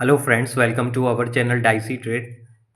Hello friends, welcome to our channel dicey trade.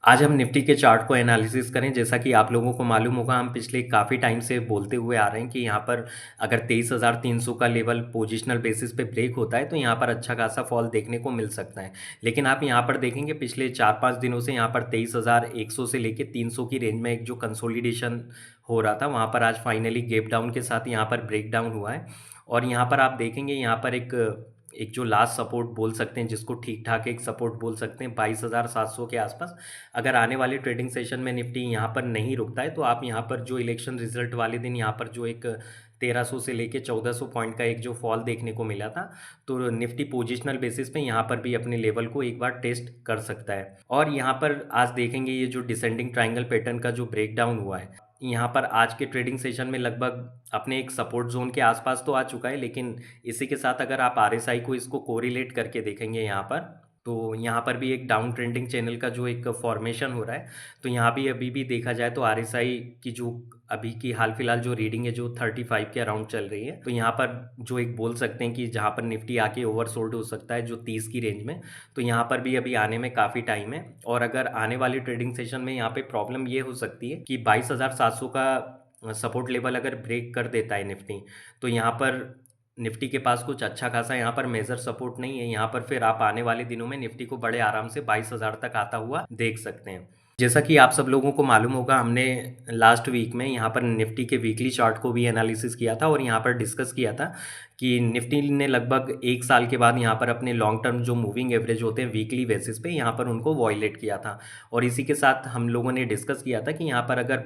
आज हम Nifty के चार्ट को एनालिसिस करें। जैसा कि आप लोगों को मालूम होगा, हम पिछले काफ़ी टाइम से बोलते हुए आ रहे हैं कि यहाँ पर अगर 23,300 का लेवल पोजिशनल बेसिस पे ब्रेक होता है तो यहाँ पर अच्छा खासा फॉल देखने को मिल सकता है। लेकिन आप यहाँ पर देखेंगे पिछले 4-5 दिनों से यहाँ पर 23,100 से लेके 300 की रेंज में एक जो कंसोलिडेशन हो रहा था, वहाँ पर आज फाइनली गैप डाउन के साथ यहाँ पर ब्रेक डाउन हुआ है। और यहाँ पर आप देखेंगे, यहाँ पर एक एक जो लास्ट सपोर्ट बोल सकते हैं, जिसको ठीक-ठाक एक सपोर्ट बोल सकते हैं 22,700 के आसपास। अगर आने वाले ट्रेडिंग सेशन में निफ्टी यहाँ पर नहीं रुकता है, तो आप यहाँ पर जो इलेक्शन रिजल्ट वाले दिन यहाँ पर जो एक 1300 से लेके 1400 पॉइंट का एक जो फॉल देखने को मिला था, तो निफ्टी पोजिशनल बेसिस पे यहाँ पर भी अपने लेवल को एक बार टेस्ट कर सकता है। और यहाँ पर आज देखेंगे ये जो डिसेंडिंग ट्रायंगल पैटर्न का जो ब्रेकडाउन हुआ है, यहाँ पर आज के ट्रेडिंग सेशन में लगभग अपने एक सपोर्ट ज़ोन के आसपास तो आ चुका है। लेकिन इसी के साथ अगर आप आरएसआई को इसको कोरिलेट करके देखेंगे यहाँ पर, तो यहाँ पर भी एक डाउन ट्रेंडिंग चैनल का जो एक फॉर्मेशन हो रहा है। तो यहाँ भी अभी भी देखा जाए तो आरएसआई की जो अभी की हाल फिलहाल जो रीडिंग है, जो 35 के अराउंड चल रही है, तो यहाँ पर जो एक बोल सकते हैं कि जहाँ पर निफ्टी आके ओवरसोल्ड हो सकता है जो 30 की रेंज में, तो यहाँ पर भी अभी आने में काफ़ी टाइम है। और अगर आने वाले ट्रेडिंग सेशन में यहाँ पे प्रॉब्लम ये हो सकती है कि 22,700 का सपोर्ट लेवल अगर ब्रेक कर देता है निफ्टी, तो यहाँ पर निफ्टी के पास कुछ अच्छा खासा यहाँ पर मेजर सपोर्ट नहीं है। यहाँ पर फिर आप आने वाले दिनों में निफ्टी को बड़े आराम से 22,000 तक आता हुआ देख सकते हैं। जैसा कि आप सब लोगों को मालूम होगा, हमने लास्ट वीक में यहाँ पर निफ्टी के वीकली चार्ट को भी एनालिसिस किया था और यहाँ पर डिस्कस किया था कि निफ्टी ने लगभग 1 साल के बाद यहाँ पर अपने लॉन्ग टर्म जो मूविंग एवरेज होते हैं वीकली बेसिस पे, यहाँ पर उनको वॉयलेट किया था। और इसी के साथ हम लोगों ने डिस्कस किया था कि यहाँ पर अगर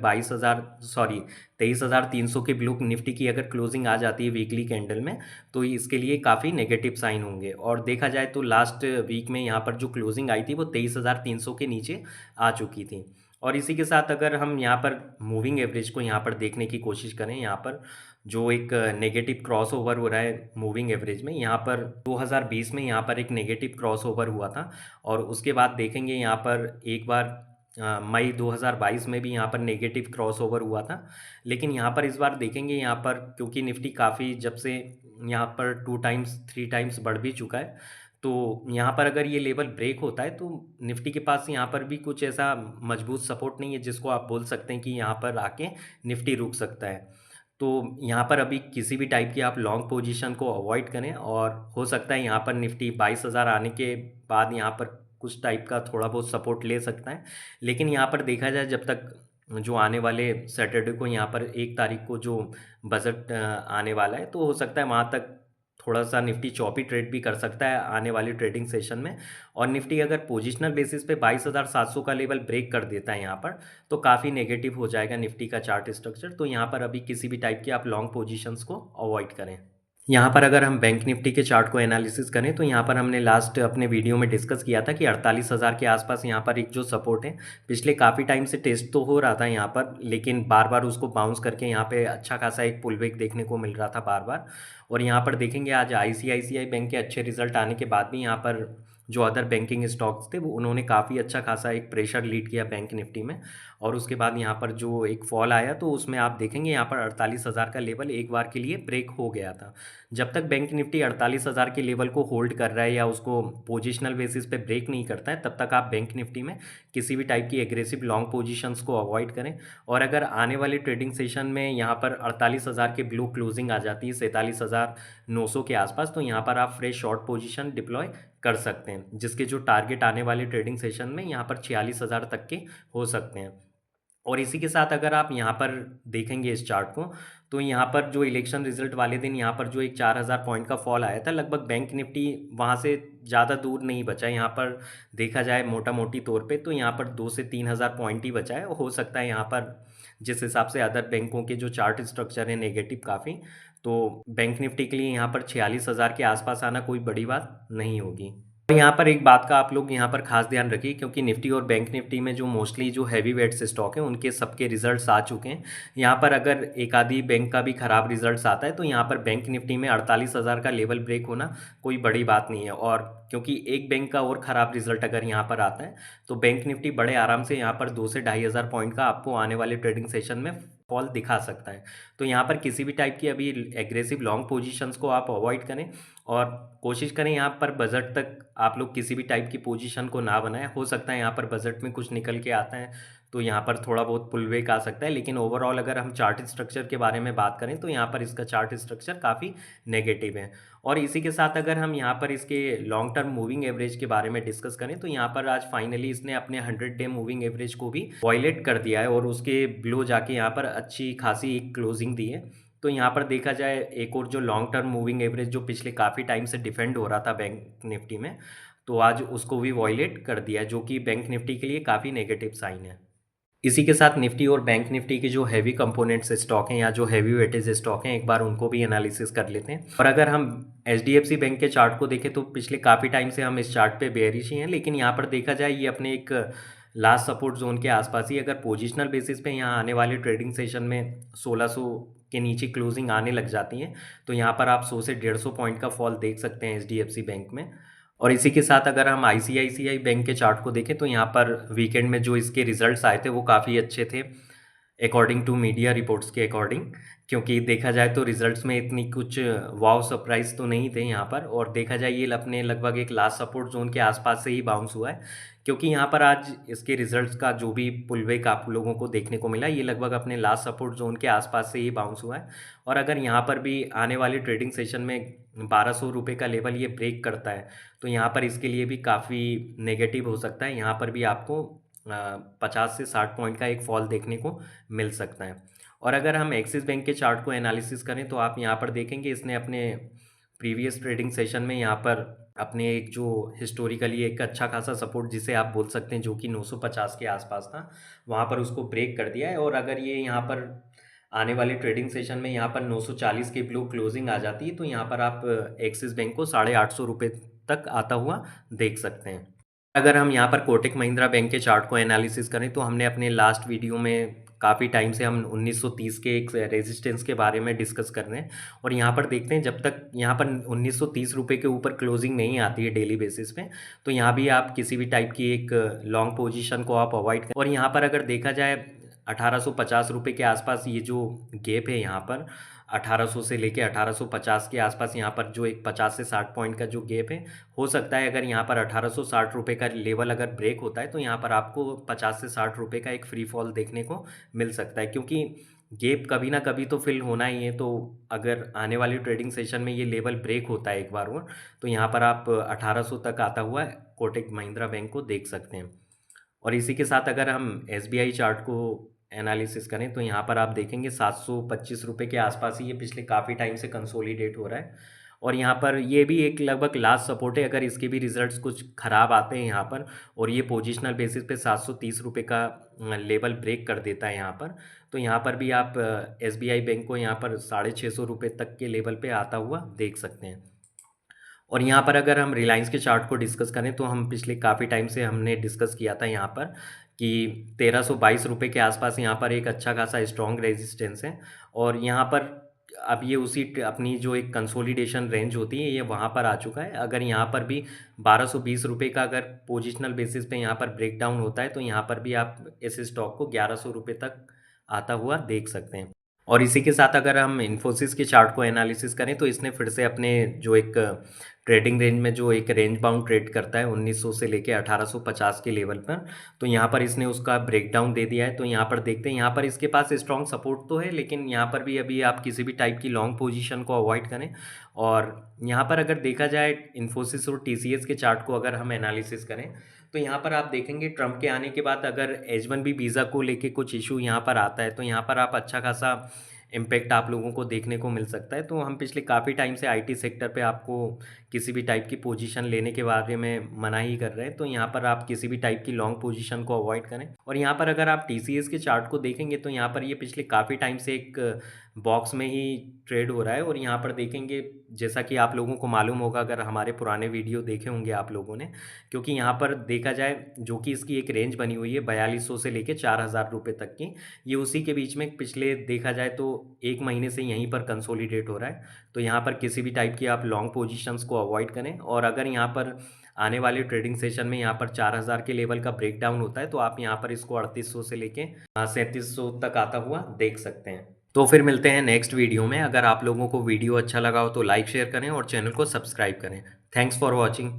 23,300 के ब्लू निफ्टी की अगर क्लोजिंग आ जाती है वीकली कैंडल में, तो इसके लिए काफ़ी नेगेटिव साइन होंगे। और देखा जाए तो लास्ट वीक में यहाँ पर जो क्लोजिंग आई थी वो 23,300 के नीचे आ चुकी थी। और इसी के साथ अगर हम यहाँ पर मूविंग एवरेज को यहाँ पर देखने की कोशिश करें, यहाँ पर जो एक नेगेटिव क्रॉस ओवर हो रहा है मूविंग एवरेज में, यहाँ पर 2020 में यहाँ पर एक नेगेटिव क्रॉस ओवर हुआ था। और उसके बाद देखेंगे यहाँ पर एक बार मई 2022 में भी यहाँ पर नेगेटिव क्रॉस ओवर हुआ था। लेकिन यहाँ पर इस बार देखेंगे, यहाँ पर क्योंकि निफ्टी काफ़ी जब से यहाँ पर 2 टाइम्स 3 टाइम्स बढ़ भी चुका है, तो यहाँ पर अगर ये लेवल ब्रेक होता है तो निफ्टी के पास यहाँ पर भी कुछ ऐसा मजबूत सपोर्ट नहीं है जिसको आप बोल सकते हैं कि यहाँ पर आके निफ्टी रुक सकता है। तो यहाँ पर अभी किसी भी टाइप की आप लॉन्ग पोजीशन को अवॉइड करें। और हो सकता है यहाँ पर निफ्टी 22,000 आने के बाद यहाँ पर कुछ टाइप का थोड़ा बहुत सपोर्ट ले सकता है। लेकिन यहाँ पर देखा जाए, जब तक जो आने वाले सैटरडे को यहाँ पर 1 तारीख को जो बजट आने वाला है, तो हो सकता है वहाँ तक थोड़ा सा निफ्टी चॉपी ट्रेड भी कर सकता है आने वाली ट्रेडिंग सेशन में। और निफ्टी अगर पोजिशनल बेसिस पे 22,700 का लेवल ब्रेक कर देता है यहाँ पर, तो काफ़ी नेगेटिव हो जाएगा निफ्टी का चार्ट स्ट्रक्चर। तो यहाँ पर अभी किसी भी टाइप की आप लॉन्ग पोजीशंस को अवॉइड करें। यहाँ पर अगर हम बैंक निफ्टी के चार्ट को एनालिसिस करें, तो यहाँ पर हमने लास्ट अपने वीडियो में डिस्कस किया था कि 48,000 के आसपास यहाँ पर एक जो सपोर्ट है, पिछले काफ़ी टाइम से टेस्ट तो हो रहा था यहाँ पर, लेकिन बार बार उसको बाउंस करके यहाँ पे अच्छा खासा एक पुल बैक देखने को मिल रहा था बार बार। और यहाँ पर देखेंगे आज आईसीआईसीआई बैंक के अच्छे रिजल्ट आने के बाद भी यहाँ पर जो अदर बैंकिंग स्टॉक्स थे, वो उन्होंने काफ़ी अच्छा खासा एक प्रेशर लीड किया बैंक निफ्टी में। और उसके बाद यहाँ पर जो एक फॉल आया, तो उसमें आप देखेंगे यहाँ पर 48,000 का लेवल एक बार के लिए ब्रेक हो गया था। जब तक बैंक निफ्टी 48,000 के लेवल को होल्ड कर रहा है या उसको पोजिशनल बेसिस पे ब्रेक नहीं करता है, तब तक आप बैंक निफ्टी में किसी भी टाइप की एग्रेसिव लॉन्ग पोजीशंस को अवॉइड करें। और अगर आने वाले ट्रेडिंग सेशन में यहाँ पर 48,000 के ब्लू क्लोजिंग आ जाती है 47,900 के आसपास, तो यहाँ पर आप फ्रेश शॉर्ट पोजीशन डिप्लॉय कर सकते हैं, जिसके जो टारगेट आने वाले ट्रेडिंग सेशन में यहाँ पर 46,000 तक के हो सकते हैं। और इसी के साथ अगर आप यहाँ पर देखेंगे इस चार्ट को, तो यहाँ पर जो इलेक्शन रिजल्ट वाले दिन यहाँ पर जो एक 4,000 पॉइंट का फॉल आया था, लगभग बैंक निफ्टी वहाँ से ज़्यादा दूर नहीं बचा है। यहाँ पर देखा जाए मोटा मोटी तौर पे, तो यहाँ पर 2 से 3,000 पॉइंट ही बचा है। हो सकता है यहाँ पर जिस हिसाब से अदर बैंकों के जो चार्ट स्ट्रक्चर है नेगेटिव काफ़ी, तो बैंक निफ्टी के लिए यहाँ पर 46,000 के आसपास आना कोई बड़ी बात नहीं होगी। और यहाँ पर एक बात का आप लोग यहाँ पर खास ध्यान रखिए, क्योंकि निफ्टी और बैंक निफ्टी में जो मोस्टली जो हैवी वेट्स स्टॉक हैं, उनके सबके रिजल्ट्स आ चुके हैं। यहाँ पर अगर एक आधी बैंक का भी खराब रिजल्ट्स आता है, तो यहाँ पर बैंक निफ्टी में 48,000 का लेवल ब्रेक होना कोई बड़ी बात नहीं है। और क्योंकि एक बैंक का और ख़राब रिजल्ट अगर यहाँ पर आता है, तो बैंक निफ्टी बड़े आराम से यहाँ पर 2 से 2,500 पॉइंट का आपको आने वाले ट्रेडिंग सेशन में फॉल दिखा सकता है। तो यहाँ पर किसी भी टाइप की अभी एग्रेसिव लॉन्ग पोजीशंस को आप अवॉइड करें और कोशिश करें यहाँ पर बजट तक आप लोग किसी भी टाइप की पोजीशन को ना बनाएं। हो सकता है यहाँ पर बजट में कुछ निकल के आता है तो यहाँ पर थोड़ा बहुत पुल बैक आ सकता है, लेकिन ओवरऑल अगर हम चार्ट स्ट्रक्चर के बारे में बात करें तो यहाँ पर इसका चार्ट स्ट्रक्चर काफ़ी नेगेटिव है। और इसी के साथ अगर हम यहाँ पर इसके लॉन्ग टर्म मूविंग एवरेज के बारे में डिस्कस करें तो यहाँ पर आज फाइनली इसने अपने 100 डे मूविंग एवरेज को भी वायलेट कर दिया है और उसके बिलो जाके यहाँ पर अच्छी खासी एक क्लोजिंग दी है। तो यहाँ पर देखा जाए एक और जो लॉन्ग टर्म मूविंग एवरेज जो पिछले काफ़ी टाइम से डिफेंड हो रहा था बैंक निफ्टी में, तो आज उसको भी वायलेट कर दिया है, जो कि बैंक निफ्टी के लिए काफ़ी नेगेटिव साइन है। इसी के साथ निफ्टी और बैंक निफ्टी के जो हैवी कंपोनेंट्स स्टॉक हैं या जो हैवी वेटेज स्टॉक हैं, एक बार उनको भी एनालिसिस कर लेते हैं। और अगर हम एचडीएफसी बैंक के चार्ट को देखें तो पिछले काफ़ी टाइम से हम इस चार्ट पे बेयरिश ही हैं, लेकिन यहाँ पर देखा जाए ये अपने एक लास्ट सपोर्ट जोन के आसपास ही, अगर पोजिशनल बेसिस पे यहाँ आने वाले ट्रेडिंग सेशन में 1600 के नीचे क्लोजिंग आने लग जाती हैं तो यहाँ पर आप 100 से 150 पॉइंट का फॉल देख सकते हैं एचडीएफसी बैंक में। और इसी के साथ अगर हम आईसीआईसीआई बैंक के चार्ट को देखें तो यहाँ पर वीकेंड में जो इसके रिजल्ट्स आए थे वो काफ़ी अच्छे थे अकॉर्डिंग टू मीडिया रिपोर्ट्स के अकॉर्डिंग, क्योंकि देखा जाए तो रिजल्ट्स में इतनी कुछ वाव सरप्राइज तो नहीं थे यहाँ पर। और देखा जाए ये अपने लगभग एक लास्ट सपोर्ट जोन के आसपास से ही बाउंस हुआ है, क्योंकि यहाँ पर आज इसके रिजल्ट्स का जो भी पुलबैक आप लोगों को देखने को मिला ये लगभग अपने लास्ट सपोर्ट जोन के आसपास से ही बाउंस हुआ है। और अगर यहाँ पर भी आने वाले ट्रेडिंग सेशन में 1200 रुपये का लेवल ये ब्रेक करता है तो यहाँ पर इसके लिए भी काफ़ी नेगेटिव हो सकता है। यहाँ पर भी आपको 50 से 60 पॉइंट का एक फॉल देखने को मिल सकता है। और अगर हम एक्सिस बैंक के चार्ट को एनालिसिस करें तो आप यहाँ पर देखेंगे इसने अपने प्रीवियस ट्रेडिंग सेशन में यहाँ पर अपने एक जो हिस्टोरिकली एक अच्छा खासा सपोर्ट जिसे आप बोल सकते हैं जो कि 950 के आसपास था, वहाँ पर उसको ब्रेक कर दिया है। और अगर ये यहाँ पर आने वाले ट्रेडिंग सेशन में यहाँ पर 940 के बिलो क्लोजिंग आ जाती है तो यहाँ पर आप एक्सिस बैंक को 850 रुपये तक आता हुआ देख सकते हैं। अगर हम यहाँ पर कोटक महिंद्रा बैंक के चार्ट को एनालिसिस करें तो हमने अपने लास्ट वीडियो में काफ़ी टाइम से हम 1930 के एक रेजिस्टेंस के बारे में डिस्कस कर रहे हैं और यहाँ पर देखते हैं जब तक यहाँ पर 1930 रुपये के ऊपर क्लोजिंग नहीं आती है डेली बेसिस पे तो यहाँ भी आप किसी भी टाइप की एक लॉन्ग पोजीशन को आप अवॉइड करें। और यहाँ पर अगर देखा जाए 1850 रुपये के आसपास ये जो गैप है यहाँ पर 1800 से लेके 1850 के आसपास यहाँ पर जो एक 50 से 60 पॉइंट का जो गैप है, हो सकता है अगर यहाँ पर 1860 रुपये का लेवल अगर ब्रेक होता है तो यहाँ पर आपको 50 से 60 रुपये का एक फ्री फॉल देखने को मिल सकता है, क्योंकि गैप कभी ना कभी तो फिल होना ही है। तो अगर आने वाली ट्रेडिंग सेशन में ये लेवल ब्रेक होता है एक बार और तो यहाँ पर आप 1800 तक आता हुआ कोटक महिंद्रा बैंक को देख सकते हैं। और इसी के साथ अगर हम एसबीआई चार्ट को एनालिसिस करें तो यहाँ पर आप देखेंगे 725 रुपये के आसपास ही ये पिछले काफ़ी टाइम से कंसोलिडेट हो रहा है और यहाँ पर ये भी एक लगभग लास्ट सपोर्ट है। अगर इसके भी रिजल्ट्स कुछ ख़राब आते हैं यहाँ पर और ये पोजिशनल बेसिस पे 730 रुपये का लेवल ब्रेक कर देता है यहाँ पर, तो यहाँ पर भी आप एसबीआई बैंक को यहाँ पर 650 रुपये तक के लेवल पे आता हुआ देख सकते हैं। और यहाँ पर अगर हम रिलायंस के चार्ट को डिस्कस करें तो हम पिछले काफ़ी टाइम से हमने डिस्कस किया था यहाँ पर कि 1322 रुपये के आसपास यहाँ पर एक अच्छा खासा स्ट्रॉन्ग रेजिस्टेंस है और यहाँ पर अब ये उसी अपनी जो एक कंसोलिडेशन रेंज होती है ये वहाँ पर आ चुका है। अगर यहाँ पर भी 1220 रुपये का अगर पोजिशनल बेसिस पे यहाँ पर ब्रेक डाउन होता है तो यहाँ पर भी आप इस स्टॉक को 1100 रुपये तक आता हुआ देख सकते हैं। और इसी के साथ अगर हम इन्फोसिस के चार्ट को एनालिसिस करें तो इसने फिर से अपने जो एक ट्रेडिंग रेंज में जो एक रेंज बाउंड ट्रेड करता है 1900 से लेके 1850 के लेवल पर, तो यहाँ पर इसने उसका ब्रेकडाउन दे दिया है। तो यहाँ पर देखते हैं यहाँ पर इसके पास स्ट्रॉन्ग सपोर्ट तो है, लेकिन यहाँ पर भी अभी आप किसी भी टाइप की लॉन्ग पोजीशन को अवॉइड करें। और यहाँ पर अगर देखा जाए इन्फोसिस और टीसीएस के चार्ट को अगर हम एनालिसिस करें तो यहाँ पर आप देखेंगे ट्रंप के आने के बाद अगर H1B वीज़ा को लेके कुछ इशू यहाँ पर आता है तो यहाँ पर आप अच्छा खासा इम्पैक्ट आप लोगों को देखने को मिल सकता है। तो हम पिछले काफ़ी टाइम से आईटी सेक्टर पे आपको किसी भी टाइप की पोजीशन लेने के बारे में मना ही कर रहे हैं, तो यहाँ पर आप किसी भी टाइप की लॉन्ग पोजीशन को अवॉइड करें। और यहाँ पर अगर आप टीसीएस के चार्ट को देखेंगे तो यहाँ पर ये पिछले काफ़ी टाइम से एक बॉक्स में ही ट्रेड हो रहा है और यहाँ पर देखेंगे जैसा कि आप लोगों को मालूम होगा अगर हमारे पुराने वीडियो देखे होंगे आप लोगों ने, क्योंकि यहाँ पर देखा जाए जो कि इसकी एक रेंज बनी हुई है 4200 से लेके 4000 रुपये तक की, ये उसी के बीच में पिछले देखा जाए तो एक महीने से यहीं पर कंसोलिडेट हो रहा है। तो यहाँ पर किसी भी टाइप की आप लॉन्ग पोजीशंस को अवॉइड करें। और अगर यहाँ पर आने वाले ट्रेडिंग सेशन में यहाँ पर 4000 के लेवल का ब्रेकडाउन होता है, तो आप यहाँ पर इसको 3800 से लेके 3700 तक आता हुआ देख सकते हैं। तो फिर मिलते हैं नेक्स्ट वीडियो में। अगर आप लोगों को वीडियो अच्छा लगा हो तो लाइक शेयर करें और चैनल को सब्सक्राइब करें। Thanks for watching.